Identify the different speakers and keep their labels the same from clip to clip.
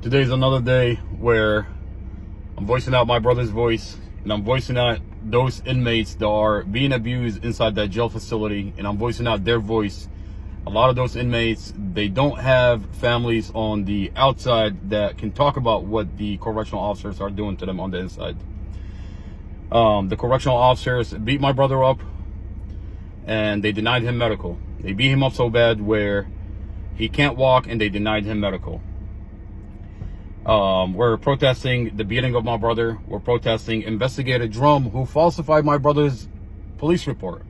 Speaker 1: Today's another day where I'm voicing out my brother's voice, and I'm voicing out those inmates that are being abused inside that jail facility, and I'm voicing out their voice. A lot of those inmates, they don't have families on the outside that can talk about what the correctional officers are doing to them on the inside. The correctional officers beat my brother up, and they denied him medical. They beat him up so bad where he can't walk, and they denied him medical. We're protesting the beating of my brother. We're protesting Investigator Drum, who falsified my brother's police report.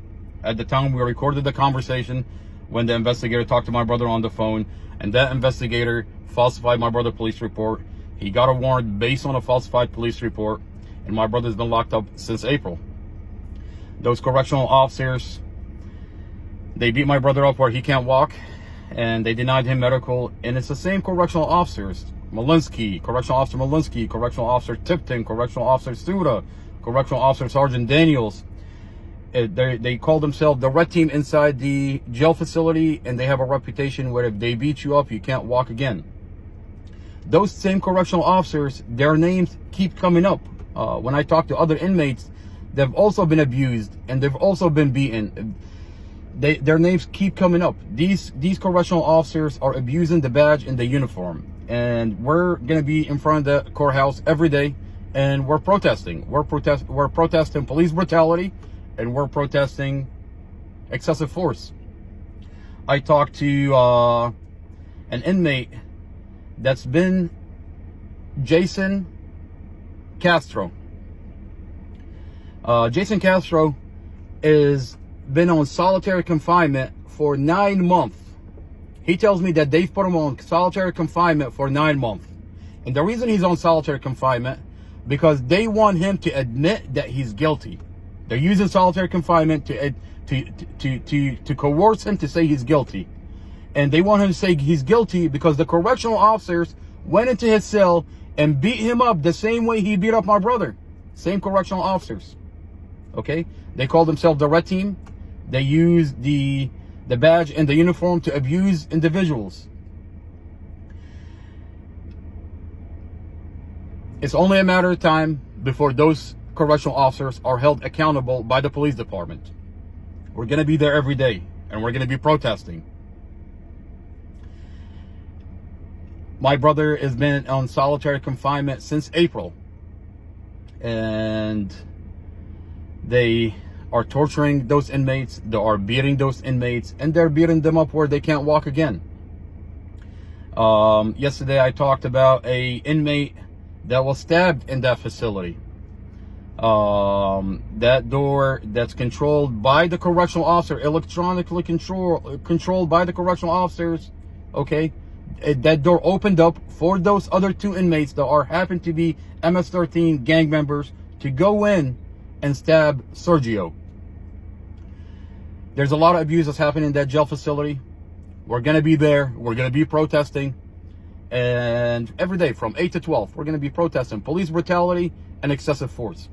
Speaker 1: At the time we recorded the conversation when the investigator talked to my brother on the phone, and that investigator falsified my brother's police report. He got a warrant based on a falsified police report, and my brother's been locked up since April. Those correctional officers, they beat my brother up where he can't walk, and they denied him medical. And it's the same correctional officers, Malinsky, Correctional Officer Malinsky, Correctional Officer Tipton, Correctional Officer Suda, Correctional Officer Sergeant Daniels. They call themselves the red team inside the jail facility, and they have a reputation where if they beat you up, you can't walk again. Those same correctional officers, their names keep coming up. When I talk to other inmates, they've also been abused and they've also been beaten. Their names keep coming up. These correctional officers are abusing the badge and the uniform. And we're going to be in front of the courthouse every day, and we're protesting. We're protesting police brutality, and we're protesting excessive force. I talked to an inmate that's been Jason Castro. Jason Castro is been on solitary confinement for 9 months. He tells me that they've put him on solitary confinement for 9 months. And the reason he's on solitary confinement, because they want him to admit that he's guilty. They're using solitary confinement to coerce him to say he's guilty. And they want him to say he's guilty because the correctional officers went into his cell and beat him up the same way he beat up my brother. Same correctional officers. Okay? They call themselves the red team. They use the badge and the uniform to abuse individuals. It's only a matter of time before those correctional officers are held accountable by the police department. We're going to be there every day, and we're going to be protesting. My brother has been on solitary confinement since April, and they are torturing those inmates, they are beating those inmates, and they're beating them up where they can't walk again. Yesterday I talked about a inmate that was stabbed in that facility. That door that's controlled by the correctional officer, electronically controlled by the correctional officers, okay? That door opened up for those other 2 inmates that happen to be MS-13 gang members to go in and stab Sergio. There's a lot of abuse that's happening in that jail facility. We're going to be there. We're going to be protesting. And every day from 8 to 12, we're going to be protesting police brutality and excessive force.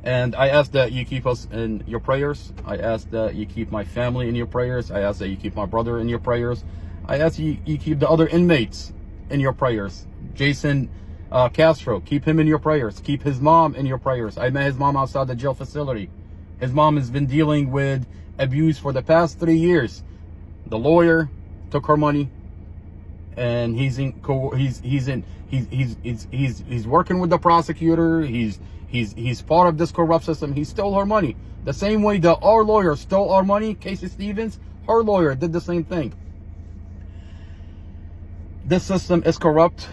Speaker 1: And I ask that you keep us in your prayers. I ask that you keep my family in your prayers. I ask that you keep my brother in your prayers. I ask you keep the other inmates in your prayers. Jason Castro, keep him in your prayers. Keep his mom in your prayers. I met his mom outside the jail facility. His mom has been dealing with abuse for the past 3 years. The lawyer took her money, and he's working with the prosecutor. He's part of this corrupt system. He stole her money the same way that our lawyer stole our money. Casey Stevens, her lawyer did the same thing. This system is corrupt,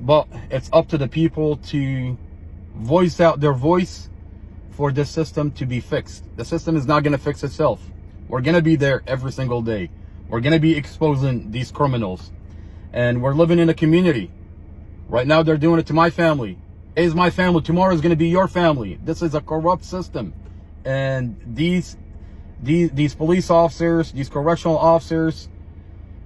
Speaker 1: but it's up to the people to voice out their voice for this system to be fixed. The system is not going to fix itself. We're going to be there every single day. We're going to be exposing these criminals. And we're living in a community. Right now they're doing it to my family. It is my family. Tomorrow is going to be your family. This is a corrupt system. And these police officers, these correctional officers,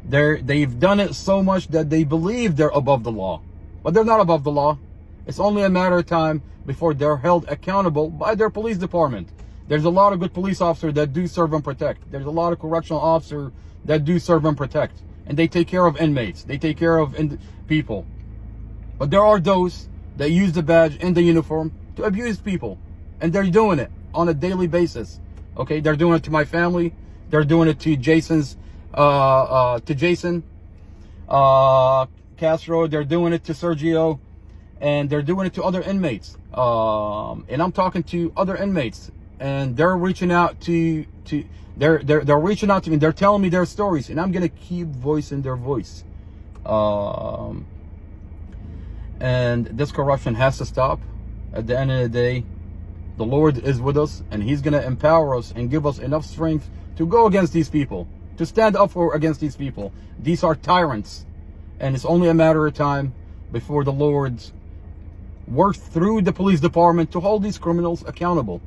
Speaker 1: they've done it so much that they believe they're above the law. But they're not above the law. It's only a matter of time before they're held accountable by their police department. There's a lot of good police officers that do serve and protect. There's a lot of correctional officers that do serve and protect. and they take care of inmates. They take care of people. But there are those that use the badge and the uniform to abuse people, and they're doing it on a daily basis. Okay, they're doing it to my family. They're doing it to Jason Castro. They're doing it to Sergio, and they're doing it to other inmates. And I'm talking to other inmates, and they're reaching out they're reaching out to me. They're telling me their stories, and I'm gonna keep voicing their voice. And this corruption has to stop. At the end of the day, the Lord is with us, and He's gonna empower us and give us enough strength to go against these people, to stand up against these people. These are tyrants, and it's only a matter of time before the Lord works through the police department to hold these criminals accountable.